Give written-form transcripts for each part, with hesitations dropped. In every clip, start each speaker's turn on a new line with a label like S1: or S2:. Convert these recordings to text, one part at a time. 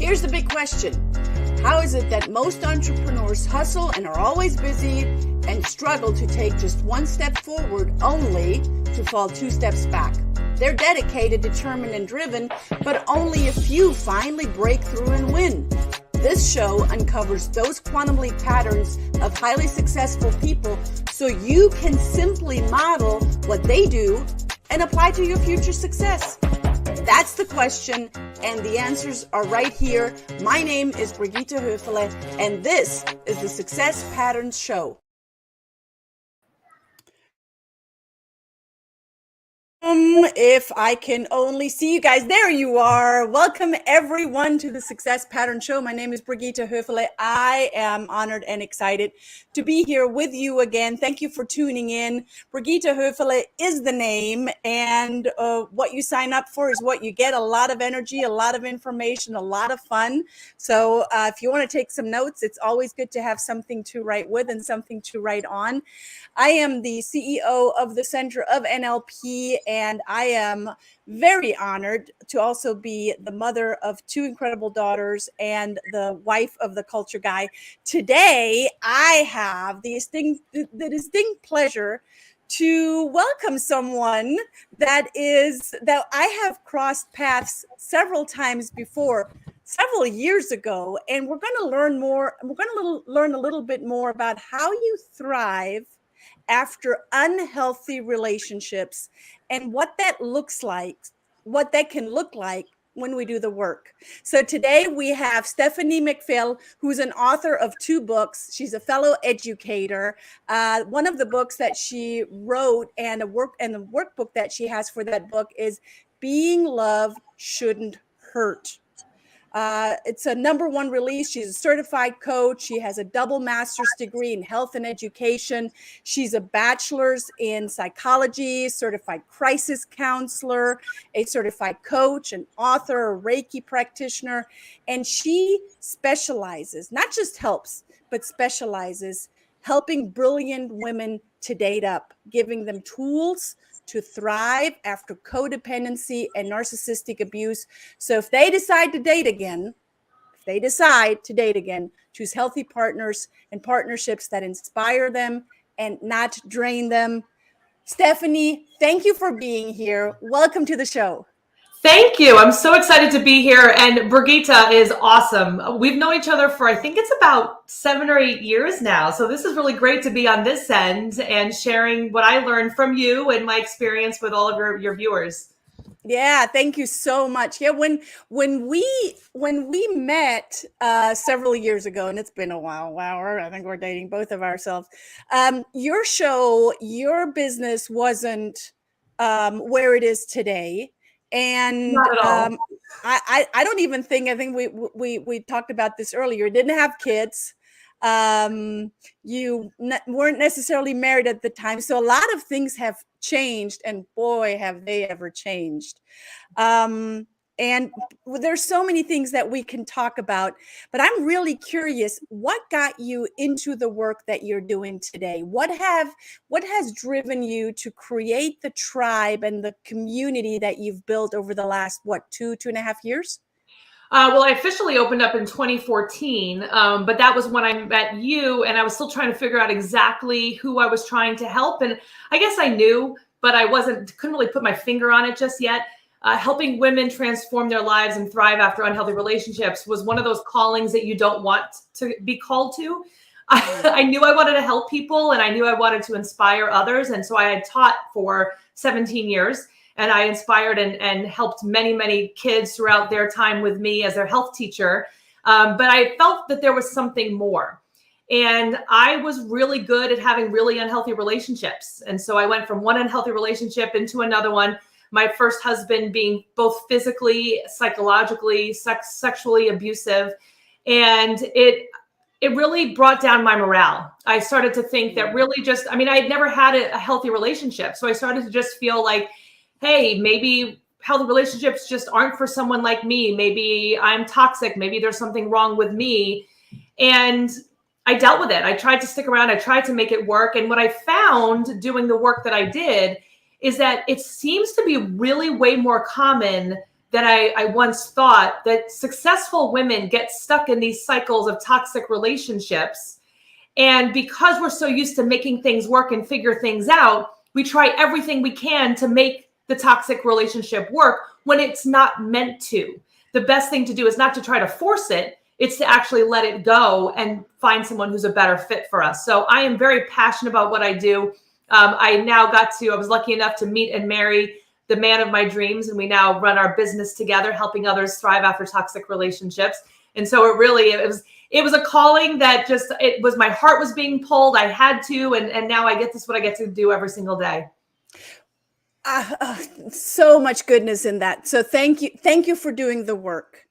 S1: Here's the big question. How is it that most entrepreneurs hustle and are always busy and struggle to take just one step forward only to fall two steps back? They're dedicated, determined, and driven, but only a few finally break through and win. This show uncovers those quantum leap patterns of highly successful people so you can simply model what they do and apply to your future success. That's the question, and the answers are right here. My name is Brigitte Höfele, and this is the Success Patterns Show. If I can only see you guys, there you are. Welcome everyone to the Success Pattern Show. My name is Brigitte Höfele. I am honored and excited to be here with you again. Thank you for tuning in. Brigitte Höfele is the name, and what you sign up for is what you get. A lot of energy, a lot of information, a lot of fun. So if you want to take some notes, it's always good to have something to write with and something to write on. I am the CEO of the Center of NLP, and I am very honored to also be the mother of two incredible daughters and the wife of the culture guy. Today, I have the distinct pleasure to welcome someone that I have crossed paths several times before, several years ago, and we're going to learn more. We're going to learn a little bit more about how you thrive after unhealthy relationships and what that looks like, what that can look like when we do the work. So today we have Stephanie McPhail, who's an author of two books. She's a fellow educator. One of the books that she wrote and the workbook that she has for that book is Being Love Shouldn't Hurt. It's a #1 release. She's a certified coach. She has a double master's degree in health and education. She's a bachelor's in psychology, certified crisis counselor, a certified coach, an author, a Reiki practitioner. And she specializes, not just helps, but specializes helping brilliant women to date up, giving them tools to thrive after codependency and narcissistic abuse. So if they decide to date again, choose healthy partners and partnerships that inspire them and not drain them. Stephanie, thank you for being here. Welcome to the show.
S2: Thank you. I'm so excited to be here. And Brigitte is awesome. We've known each other for, I think it's about 7 or 8 years now. So this is really great to be on this end and sharing what I learned from you and my experience with all of your viewers.
S1: Yeah, thank you so much. Yeah, when we met several years ago, and it's been a while. Wow, I think we're dating both of ourselves. Your business wasn't where it is today. And I don't even think, I think we talked about this earlier. You didn't have kids. You weren't necessarily married at the time. So a lot of things have changed, and boy, have they ever changed. And there's so many things that we can talk about, but I'm really curious, what got you into the work that you're doing today? What has driven you to create the tribe and the community that you've built over the last, 2.5 years?
S2: Well, I officially opened up in 2014, but that was when I met you, and I was still trying to figure out exactly who I was trying to help. And I guess I knew, but couldn't really put my finger on it just yet. Helping women transform their lives and thrive after unhealthy relationships was one of those callings that you don't want to be called to. I knew I wanted to help people, and I knew I wanted to inspire others. And so I had taught for 17 years, and I inspired and helped many, many kids throughout their time with me as their health teacher. But I felt that there was something more. And I was really good at having really unhealthy relationships. And so I went from one unhealthy relationship into another one. My first husband being both physically, psychologically, sexually abusive. And it really brought down my morale. I started to think that really I had never had a healthy relationship. So I started to just feel like, hey, maybe healthy relationships just aren't for someone like me. Maybe I'm toxic. Maybe there's something wrong with me. And I dealt with it. I tried to stick around. I tried to make it work. And what I found doing the work that I did is that it seems to be really way more common that I once thought that successful women get stuck in these cycles of toxic relationships. And because we're so used to making things work and figure things out, we try everything we can to make the toxic relationship work when it's not meant to. The best thing to do is not to try to force it. It's to actually let it go and find someone who's a better fit for us. So I am very passionate about what I do. I was lucky enough to meet and marry the man of my dreams. And we now run our business together, helping others thrive after toxic relationships. And so it was a calling that my heart was being pulled. I had to, and now I get what I get to do every single day.
S1: So much goodness in that. So thank you for doing the work.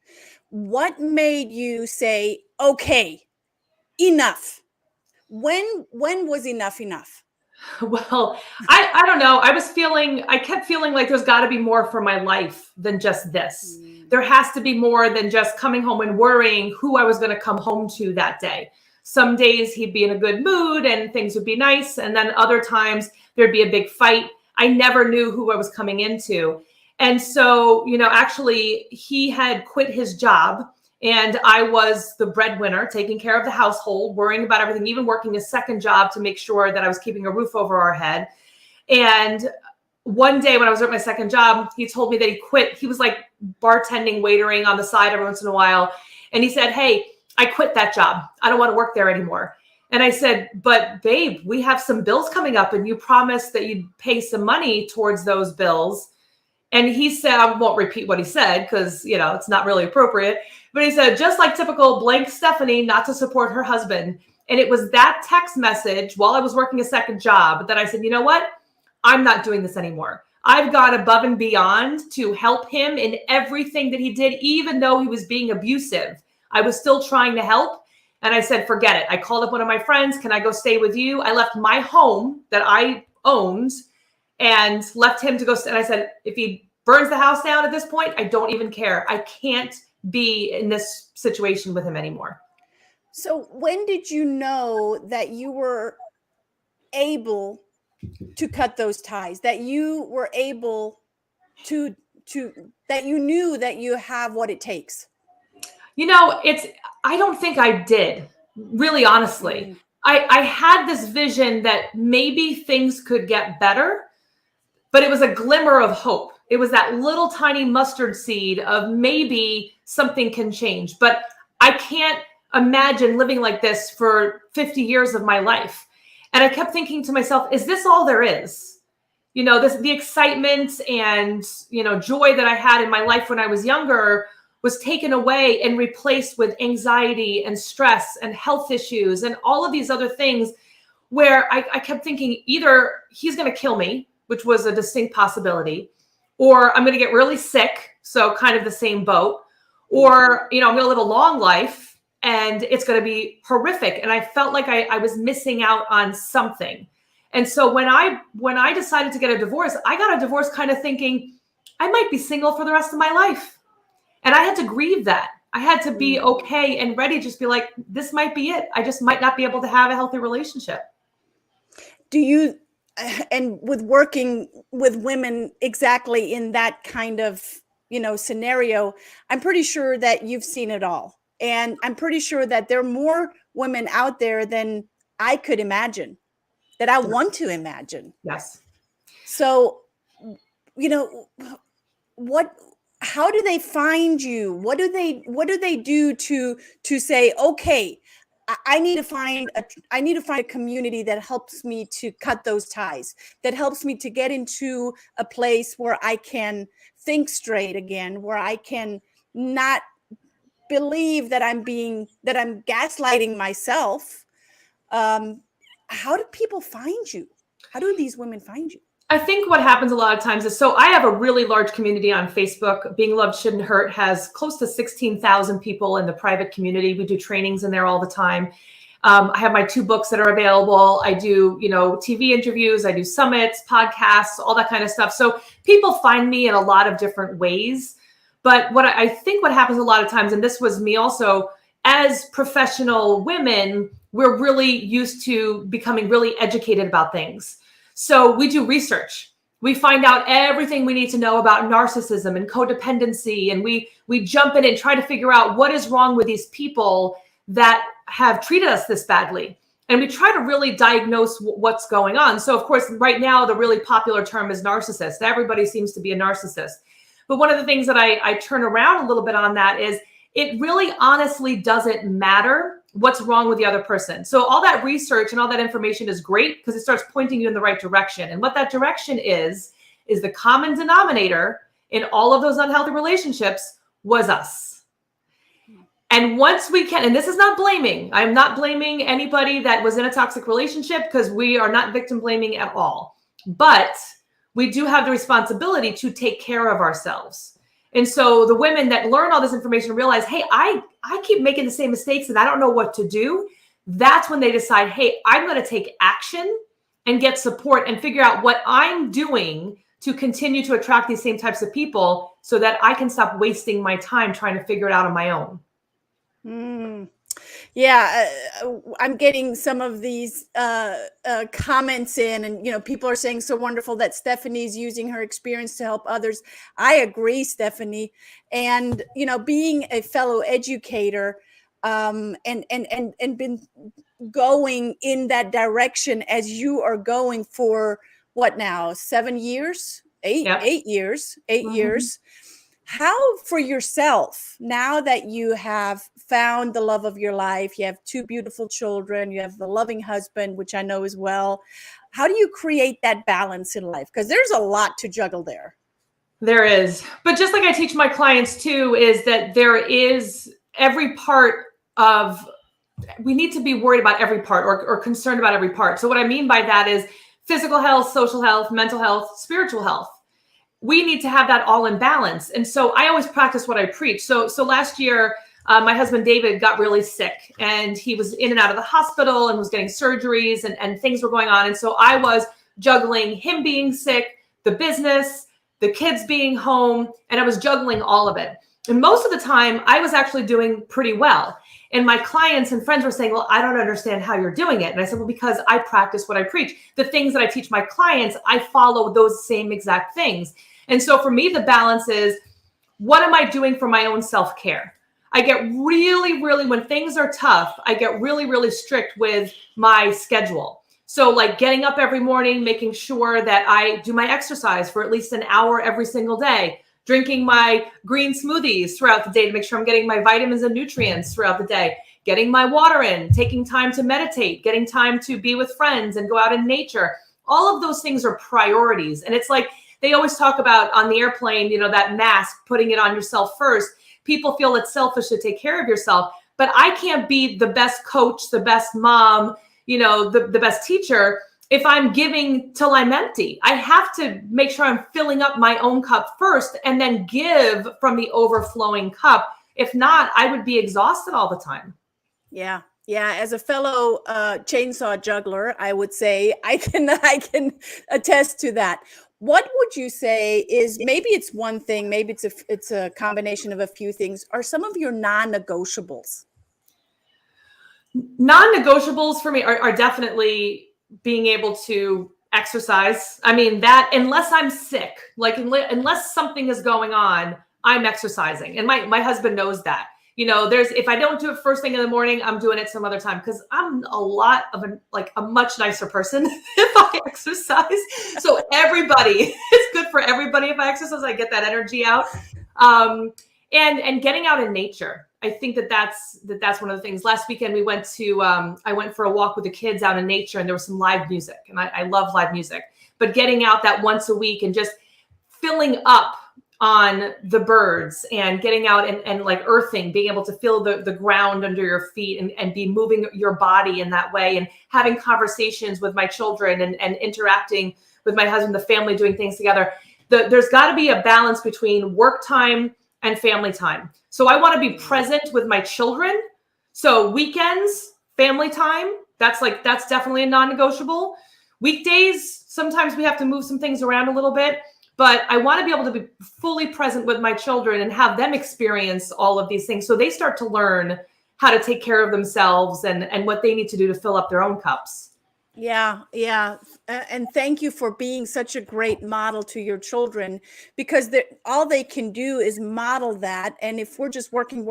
S1: What made you say, okay, enough? When was enough?
S2: Well, I don't know. I kept feeling like there's got to be more for my life than just this. There has to be more than just coming home and worrying who I was going to come home to that day. Some days he'd be in a good mood and things would be nice. And then other times there'd be a big fight. I never knew who I was coming into. And so, actually he had quit his job and I was the breadwinner, taking care of the household, worrying about everything, even working a second job to make sure that I was keeping a roof over our head. And one day when I was at my second job, he told me that he quit. He was like bartending, waitering on the side every once in a while. And he said, "Hey, I quit that job. I don't want to work there anymore." And I said, "But babe, we have some bills coming up and you promised that you'd pay some money towards those bills." And he said, I won't repeat what he said because, it's not really appropriate. But he said, just like typical blank Stephanie, not to support her husband. And it was that text message while I was working a second job that I said, you know what? I'm not doing this anymore. I've gone above and beyond to help him in everything that he did, even though he was being abusive. I was still trying to help. And I said, forget it. I called up one of my friends. Can I go stay with you? I left my home that I owned and left him to go. And I said, if he burns the house down at this point, I don't even care. I can't be in this situation with him anymore.
S1: So when did you know that you were able to cut those ties, that you were able to that you knew that you have what it takes?
S2: I don't think I did, really, honestly. I had this vision that maybe things could get better, but it was a glimmer of hope. It was that little tiny mustard seed of maybe something can change, but I can't imagine living like this for 50 years of my life. And I kept thinking to myself, is this all there is? The excitement and, joy that I had in my life when I was younger was taken away and replaced with anxiety and stress and health issues and all of these other things where I kept thinking either he's going to kill me, which was a distinct possibility, or I'm going to get really sick. So kind of the same boat, or, I'm going to live a long life and it's going to be horrific. And I felt like I was missing out on something. And so when I decided to get a divorce, I got a divorce kind of thinking I might be single for the rest of my life. And I had to grieve that. I had to be okay and ready to just be like, this might be it. I just might not be able to have a healthy relationship.
S1: And with working with women exactly in that kind of, scenario, I'm pretty sure that you've seen it all. And I'm pretty sure that there are more women out there than I could imagine, that I want to imagine.
S2: Yes.
S1: So, how do they find you? What do they do to say, okay, I need to find a community that helps me to cut those ties, that helps me to get into a place where I can think straight again, where I can not believe that I'm gaslighting myself. How do people find you? How do these women find you?
S2: I think what happens a lot of times is, so I have a really large community on Facebook. Being Loved Shouldn't Hurt has close to 16,000 people in the private community. We do trainings in there all the time. I have my 2 books that are available. I do, TV interviews. I do summits, podcasts, all that kind of stuff. So people find me in a lot of different ways. But what I think what happens a lot of times, and this was me also, as professional women, we're really used to becoming really educated about things. So we do research. We find out everything we need to know about narcissism and codependency. And we jump in and try to figure out what is wrong with these people that have treated us this badly. And we try to really diagnose what's going on. So of course, right now, the really popular term is narcissist. Everybody seems to be a narcissist. But one of the things that I turn around a little bit on that is it really honestly doesn't matter what's wrong with the other person. So all that research and all that information is great because it starts pointing you in the right direction. And what that direction is the common denominator in all of those unhealthy relationships was us. And once we can, and this is not blaming, I'm not blaming anybody that was in a toxic relationship because we are not victim blaming at all. But we do have the responsibility to take care of ourselves. And so the women that learn all this information realize, hey, I keep making the same mistakes and I don't know what to do. That's when they decide, hey, I'm going to take action and get support and figure out what I'm doing to continue to attract these same types of people so that I can stop wasting my time trying to figure it out on my own.
S1: Yeah, I'm getting some of these comments in, and people are saying so wonderful that Stephanie's using her experience to help others. I agree, Stephanie, and being a fellow educator, and been going in that direction as you are going for what now, 7 years, 8 years. How for yourself, now that you have found the love of your life, you have 2 beautiful children, you have the loving husband, which I know as well. How do you create that balance in life? Because there's a lot to juggle there.
S2: There is. But just like I teach my clients too, is that there is every part of, we need to be worried about every part or concerned about every part. So what I mean by that is physical health, social health, mental health, spiritual health. We need to have that all in balance. And so I always practice what I preach. So last year, my husband, David, got really sick and he was in and out of the hospital and was getting surgeries and things were going on. And so I was juggling him being sick, the business, the kids being home, and I was juggling all of it. And most of the time I was actually doing pretty well. And my clients and friends were saying, well, I don't understand how you're doing it. And I said, well, because I practice what I preach. The things that I teach my clients, I follow those same exact things. And so for me, the balance is, what am I doing for my own self-care? I get really, when things are tough, I get really strict with my schedule. So like getting up every morning, making sure that I do my exercise for at least an hour every single day, drinking my green smoothies throughout the day to make sure I'm getting my vitamins and nutrients throughout the day, getting my water in, taking time to meditate, getting time to be with friends and go out in nature. All of those things are priorities. And it's like, they always talk about on the airplane, that mask, putting it on yourself first. People feel it's selfish to take care of yourself, but I can't be the best coach, the best mom, the best teacher if I'm giving till I'm empty. I have to make sure I'm filling up my own cup first and then give from the overflowing cup. If not, I would be exhausted all the time.
S1: Yeah. Yeah, as a fellow chainsaw juggler, I would say I can attest to that. What would you say is, maybe it's one thing, maybe it's a combination of a few things, are some of your non-negotiables?
S2: Non-negotiables for me are definitely being able to exercise. I mean, that unless I'm sick, like unless something is going on, I'm exercising. And my husband knows that. If I don't do it first thing in the morning, I'm doing it some other time because I'm a much nicer person if I exercise. So it's good for everybody if I exercise. I get that energy out. And getting out in nature. I think that's one of the things. Last weekend we went to I went for a walk with the kids out in nature, and there was some live music, and I love live music. But getting out that once a week and just filling up on the birds and getting out and like earthing, being able to feel the ground under your feet and be moving your body in that way, and having conversations with my children and interacting with my husband, the family, doing things together. There's got to be a balance between work time and family time. So I want to be present with my children. So weekends, family time, that's definitely a non-negotiable. Weekdays, sometimes we have to move some things around a little bit. But I want to be able to be fully present with my children and have them experience all of these things so they start to learn how to take care of themselves and what they need to do to fill up their own cups.
S1: Yeah, yeah. And thank you for being such a great model to your children, because all they can do is model that. And if we're just working,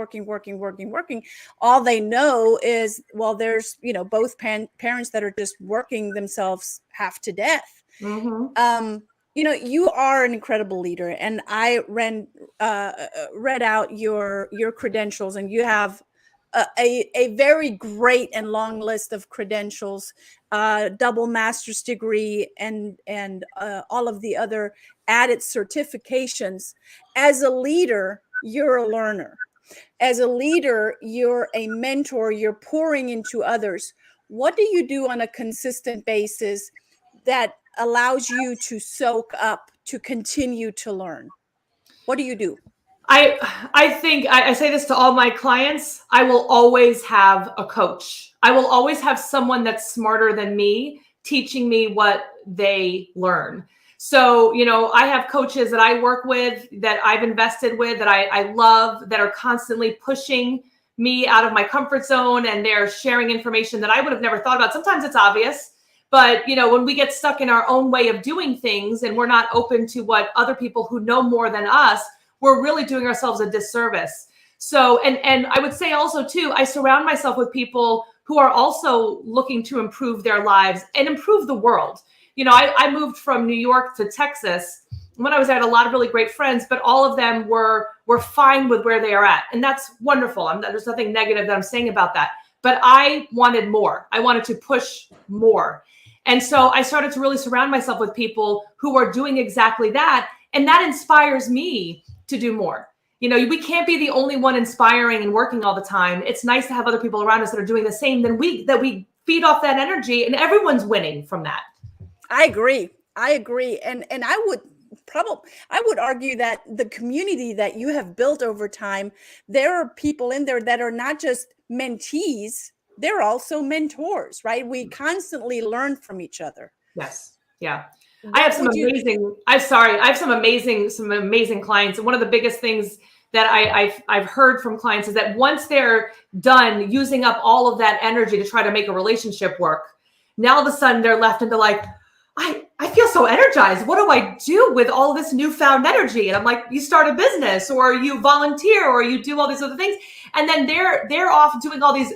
S1: all they know is, well, there's, both parents that are just working themselves half to death.
S2: Mm-hmm.
S1: You are an incredible leader, and I read out your credentials, and you have a very great and long list of credentials, double master's degree, and all of the other added certifications. As a leader, you're a learner. As a leader, you're a mentor. You're pouring into others. What do you do on a consistent basis that allows you to soak up, to continue to learn? What do you do?
S2: I think I say this to all my clients. I will always have a coach. I will always have someone that's smarter than me teaching me what they learn. So, I have coaches that I work with, that I've invested with, that I love, that are constantly pushing me out of my comfort zone, and they're sharing information that I would have never thought about. Sometimes it's obvious, but when we get stuck in our own way of doing things and we're not open to what other people who know more than us, we're really doing ourselves a disservice. So, and I would say also too, I surround myself with people who are also looking to improve their lives and improve the world. I moved from New York to Texas. When I was there, I had a lot of really great friends, but all of them were fine with where they are at. And that's wonderful. There's nothing negative that I'm saying about that. But I wanted more. I wanted to push more. And so I started to really surround myself with people who are doing exactly that. And that inspires me to do more. We can't be the only one inspiring and working all the time. It's nice to have other people around us that are doing the same, that we feed off that energy, and everyone's winning from that.
S1: I agree. And I would argue that the community that you have built over time, there are people in there that are not just mentees, they're also mentors, right? We constantly learn from each other.
S2: Yes. Yeah. I have some amazing clients. And one of the biggest things that I've heard from clients is that once they're done using up all of that energy to try to make a relationship work, now all of a sudden they're left and they're like, I feel so energized. What do I do with all this newfound energy? And I'm like, you start a business, or you volunteer, or you do all these other things. And then they're off doing all these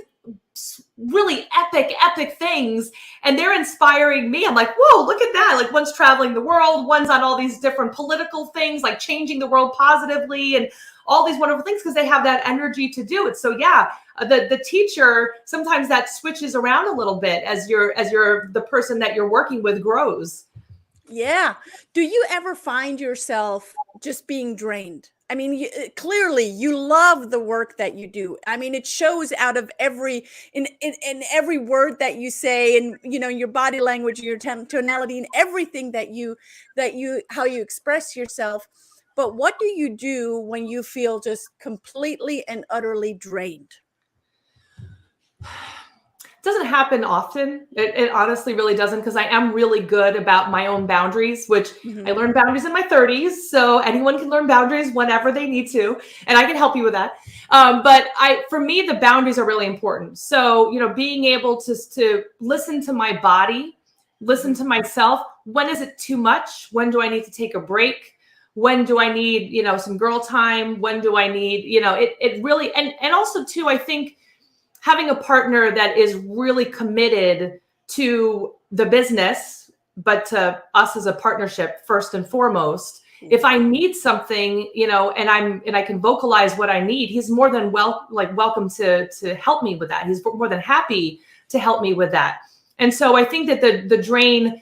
S2: really epic things, and they're inspiring me. I'm like, whoa, look at that. Like, one's traveling the world, one's on all these different political things, like changing the world positively, and all these wonderful things, because they have that energy to do it. So yeah, the teacher, sometimes that switches around a little bit as the person that you're working with grows.
S1: Yeah. Do you ever find yourself just being drained? I mean, clearly you love the work that you do. I mean, it shows out of in every word that you say, and your body language, your tonality, and everything how you express yourself. But what do you do when you feel just completely and utterly drained?
S2: Doesn't happen often. It honestly really doesn't, because I am really good about my own boundaries, which I learned boundaries in my 30s. So anyone can learn boundaries whenever they need to, and I can help you with that. But for me, the boundaries are really important. So, being able to listen to my body, listen to myself. When is it too much? When do I need to take a break? When do I need, some girl time? When do I need, it really, and also too, I think, having a partner that is really committed to the business, but to us as a partnership first and foremost. If I need something, and I can vocalize what I need, he's more than welcome to help me with that. He's more than happy to help me with that. And so I think that the drain,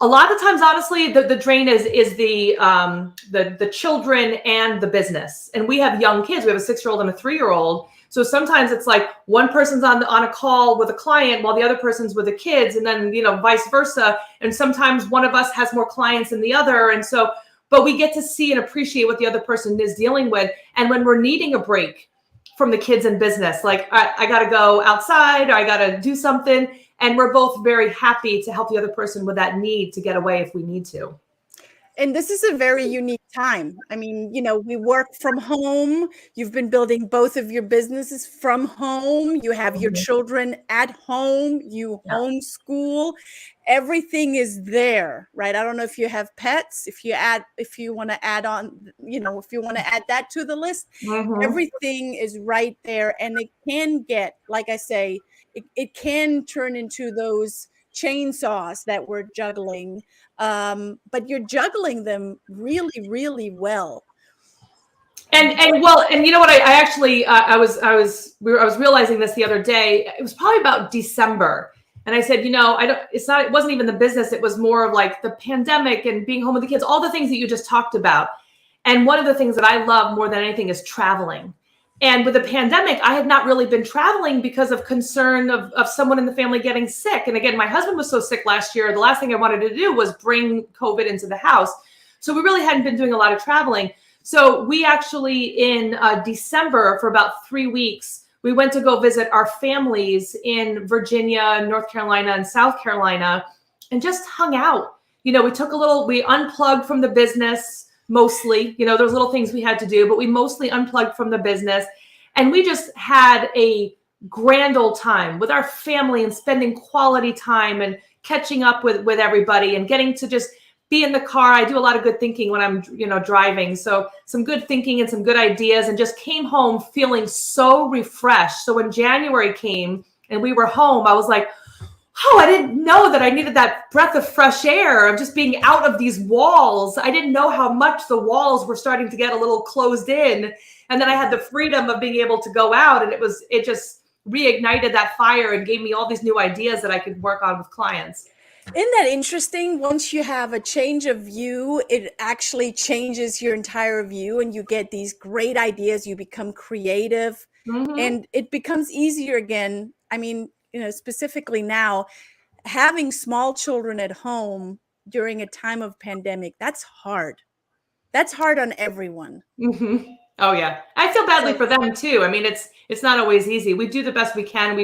S2: a lot of times, honestly, the drain is the children and the business. And we have young kids. We have a 6-year-old and a 3-year-old. So sometimes it's like one person's on a call with a client while the other person's with the kids, and then, vice versa. And sometimes one of us has more clients than the other. And so, but we get to see and appreciate what the other person is dealing with. And when we're needing a break from the kids and business, like I got to go outside, or I got to do something. And we're both very happy to help the other person with that need to get away if we need to.
S1: And this is a very unique time. I mean, we work from home. You've been building both of your businesses from home. You have your children at home. You
S2: Yeah.
S1: homeschool. Everything is there, right? I don't know if you have pets, if you want to add on, if you want to add that to the list, everything is right there. And it can get, like I say, it can turn into those chainsaws that we're juggling, but you're juggling them really, really well.
S2: And well, and you know what? I actually I was realizing this the other day. It was probably about December, and I said, I don't. It wasn't even the business. It was more of like the pandemic and being home with the kids, all the things that you just talked about. And one of the things that I love more than anything is traveling. And with the pandemic, I had not really been traveling because of concern of someone in the family getting sick. And again, my husband was so sick last year. The last thing I wanted to do was bring COVID into the house. So we really hadn't been doing a lot of traveling. So we actually, in December, for about 3 weeks, we went to go visit our families in Virginia, North Carolina, and South Carolina, and just hung out. We unplugged from the business mostly. There's little things we had to do, but we mostly unplugged from the business. And we just had a grand old time with our family and spending quality time and catching up with everybody and getting to just be in the car. I do a lot of good thinking when I'm, driving. So some good thinking and some good ideas, and just came home feeling so refreshed. So when January came and we were home, I was like, oh, I didn't know that I needed that breath of fresh air of just being out of these walls. I didn't know how much the walls were starting to get a little closed in. And then I had the freedom of being able to go out, and it just reignited that fire and gave me all these new ideas that I could work on with clients.
S1: Isn't that interesting? Once you have a change of view, it actually changes your entire view, and you get these great ideas. You become creative, and it becomes easier again. I mean, specifically now, having small children at home during a time of pandemic, that's hard. That's hard on everyone.
S2: Oh yeah. I feel badly for them too. I mean, it's not always easy. We do the best we can.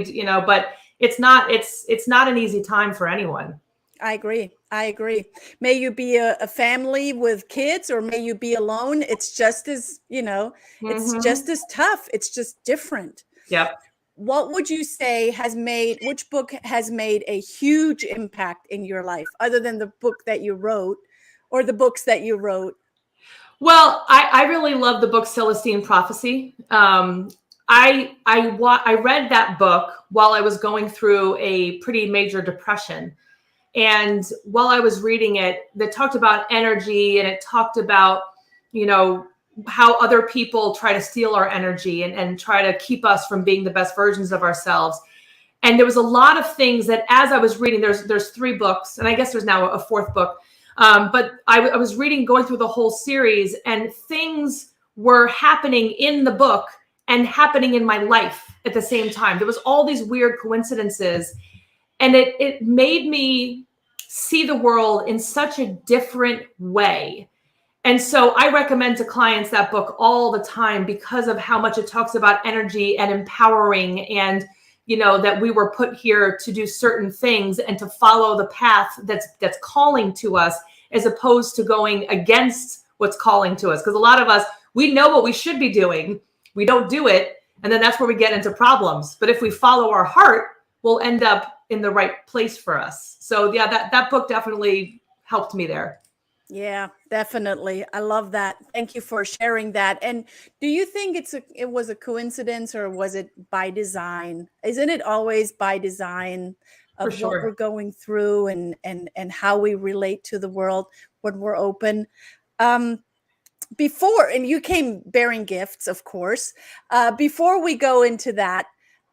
S2: But it's not an easy time for anyone.
S1: I agree. May you be a family with kids, or may you be alone. It's just as, it's just as tough. It's just different.
S2: Yep.
S1: What would you say which book has made a huge impact in your life, other than the book that you wrote or the books that you wrote?
S2: Well, I really love the book Celestine Prophecy. I read that book while I was going through a pretty major depression. And while I was reading it, they talked about energy, and it talked about, how other people try to steal our energy and try to keep us from being the best versions of ourselves. And there was a lot of things that, as I was reading, there's 3 books, and I guess there's now a 4th book. But I was going through the whole series, and things were happening in the book and happening in my life at the same time. There was all these weird coincidences, and it made me see the world in such a different way. And so I recommend to clients that book all the time, because of how much it talks about energy and empowering, and that we were put here to do certain things and to follow the path that's calling to us, as opposed to going against what's calling to us. Because a lot of us, we know what we should be doing, we don't do it, and then that's where we get into problems. But if we follow our heart, we'll end up in the right place for us. So yeah, that book definitely helped me there.
S1: Yeah, definitely. I love that. Thank you for sharing that. And do you think it was a coincidence, or was it by design? Isn't it always by design of
S2: For sure.
S1: what we're going through and how we relate to the world when we're open? Before, and you came bearing gifts, of course. Before we go into that,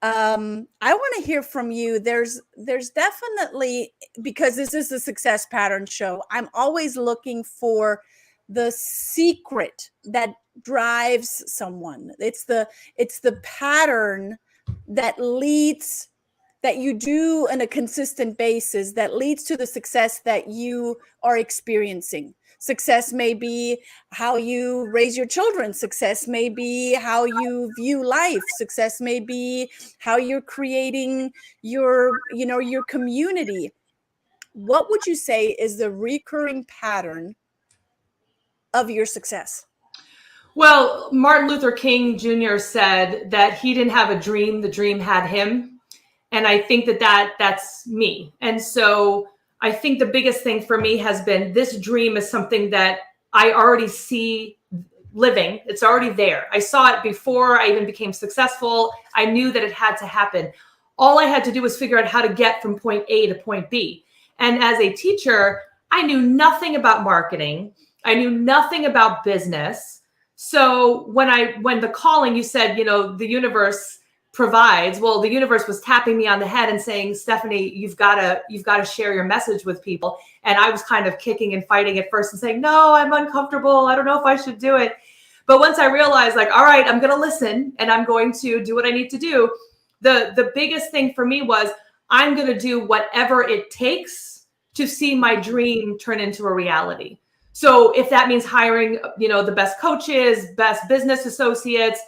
S1: I want to hear from you. There's definitely, because this is the Success Pattern Show, I'm always looking for the secret that drives someone. It's the pattern that leads, that you do on a consistent basis, that leads to the success that you are experiencing. Success may be how you raise your children. Success may be how you view life. Success may be how you're creating your community. What would you say is the recurring pattern of your success?
S2: Well, Martin Luther King Jr. said that he didn't have a dream, the dream had him. And I think that's me. And so I think the biggest thing for me has been this dream is something that I already see living. It's already there. I saw it before I even became successful. I knew that it had to happen. All I had to do was figure out how to get from point A to point B. And as a teacher, I knew nothing about marketing. I knew nothing about business. So when the calling, you said, the universe provides, well, the universe was tapping me on the head and saying, Stephanie, you've got to share your message with people. And I was kind of kicking and fighting at first and saying, no, I'm uncomfortable. I don't know if I should do it. But once I realized, like, all right, I'm going to listen and I'm going to do what I need to do. The biggest thing for me was I'm going to do whatever it takes to see my dream turn into a reality. So if that means hiring, the best coaches, best business associates,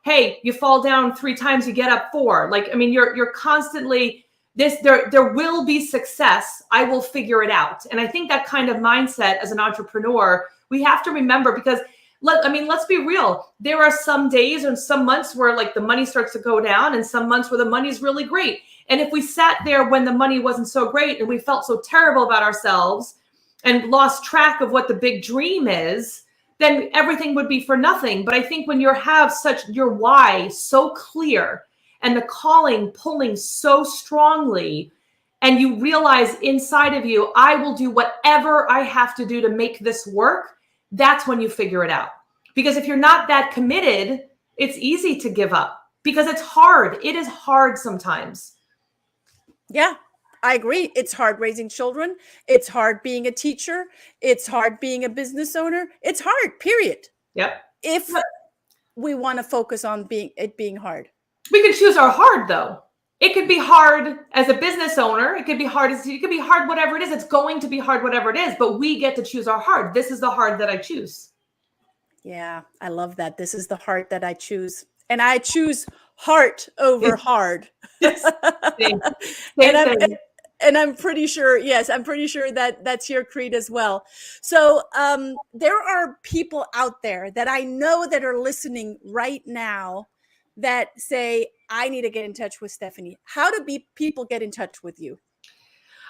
S2: hey, you fall down 3 times, you get up 4. You're constantly there will be success. I will figure it out. And I think that kind of mindset as an entrepreneur, we have to remember, because let's be real. There are some days and some months where like the money starts to go down and some months where the money is really great. And if we sat there when the money wasn't so great and we felt so terrible about ourselves and lost track of what the big dream is, then everything would be for nothing. But I think when you have your why so clear and the calling pulling so strongly, and you realize inside of you, I will do whatever I have to do to make this work, that's when you figure it out. Because if you're not that committed, it's easy to give up because it's hard. It is hard sometimes.
S1: Yeah, I agree. It's hard raising children. It's hard being a teacher. It's hard being a business owner. It's hard, period.
S2: Yep.
S1: If we want to focus on it being hard.
S2: We can choose our hard, though. It could be hard as a business owner. It could be hard whatever it is. It's going to be hard, whatever it is, but we get to choose our hard. This is the hard that I choose.
S1: Yeah, I love that. This is the heart that I choose. And I choose heart over hard.
S2: Same
S1: And I'm pretty sure, that that's your creed as well. So there are people out there that I know that are listening right now that say, I need to get in touch with Stephanie. How do people get in touch with you?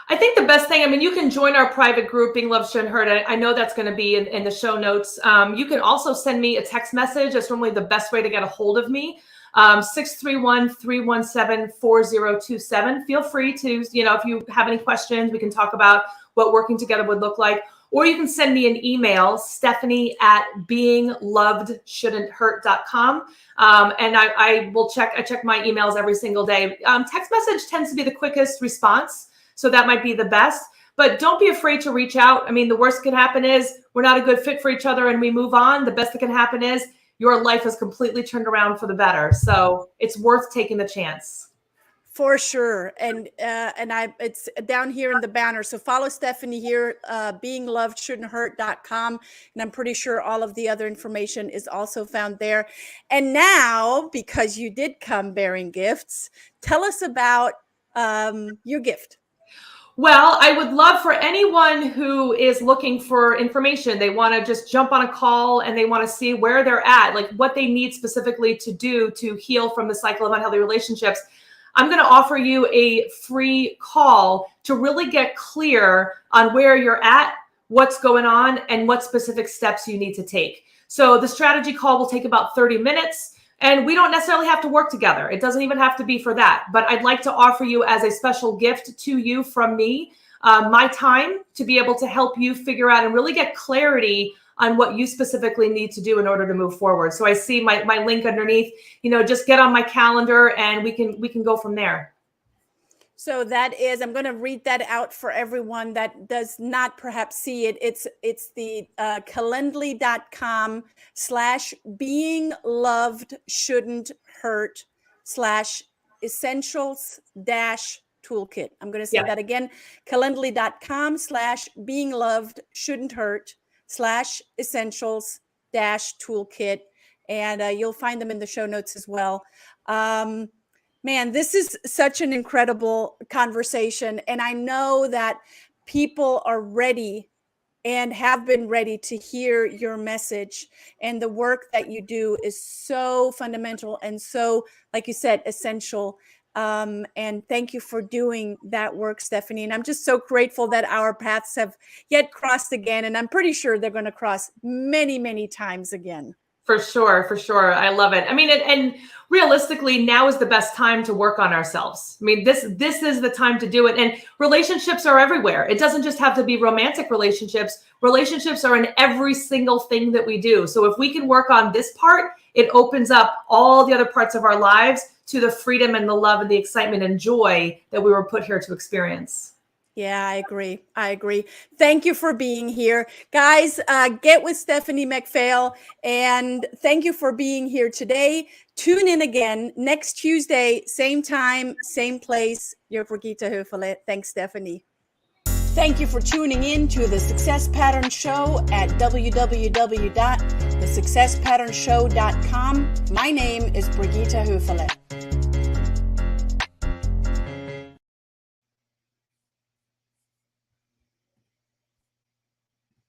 S2: I think the best thing, you can join our private group, Being Loved Shouldn't Hurt. I know that's going to be in the show notes. You can also send me a text message. That's normally the best way to get a hold of me. 631-317-4027. Feel free to, if you have any questions, we can talk about what working together would look like. Or you can send me an email, stephanie@beinglovedshouldn'thurt.com. And I check my emails every single day. Text message tends to be the quickest response. So that might be the best, but don't be afraid to reach out. The worst that can happen is we're not a good fit for each other and we move on. The best that can happen is your life has completely turned around for the better. So it's worth taking the chance.
S1: For sure. And it's down here in the banner. So follow Stephanie here, beinglovedshouldn'thurt.com. And I'm pretty sure all of the other information is also found there. And now, because you did come bearing gifts, tell us about your gift.
S2: Well, I would love for anyone who is looking for information. They want to just jump on a call and they want to see where they're at, like what they need specifically to do to heal from the cycle of unhealthy relationships. I'm going to offer you a free call to really get clear on where you're at, what's going on, and what specific steps you need to take. So the strategy call will take about 30 minutes. And we don't necessarily have to work together. It doesn't even have to be for that. But I'd like to offer you as a special gift to you from me, my time to be able to help you figure out and really get clarity on what you specifically need to do in order to move forward. So I see my link underneath, just get on my calendar and we can go from there.
S1: So that is, I'm going to read that out for everyone that does not perhaps see it. It's the calendly.com/beinglovedshouldn'thurt/essentials-toolkit. I'm going to say that again, calendly.com/beinglovedshouldn'thurt/essentials-toolkit. And you'll find them in the show notes as well. Man, this is such an incredible conversation. And I know that people are ready and have been ready to hear your message. And the work that you do is so fundamental and so, like you said, essential. And thank you for doing that work, Stephanie. And I'm just so grateful that our paths have yet crossed again. And I'm pretty sure they're going to cross many, many times again.
S2: For sure. For sure. I love it. I mean, and realistically, now is the best time to work on ourselves. I mean, this is the time to do it. And relationships are everywhere. It doesn't just have to be romantic relationships. Relationships are in every single thing that we do. So if we can work on this part, it opens up all the other parts of our lives to the freedom and the love and the excitement and joy that we were put here to experience.
S1: Yeah, I agree. I agree. Thank you for being here. Guys, get with Stephanie McPhail, and thank you for being here today. Tune in again next Tuesday, same time, same place. Your Brigitte Höfele. Thanks, Stephanie. Thank you for tuning in to the Success Pattern Show at www.thesuccesspatternshow.com. My name is Brigitte Höfele.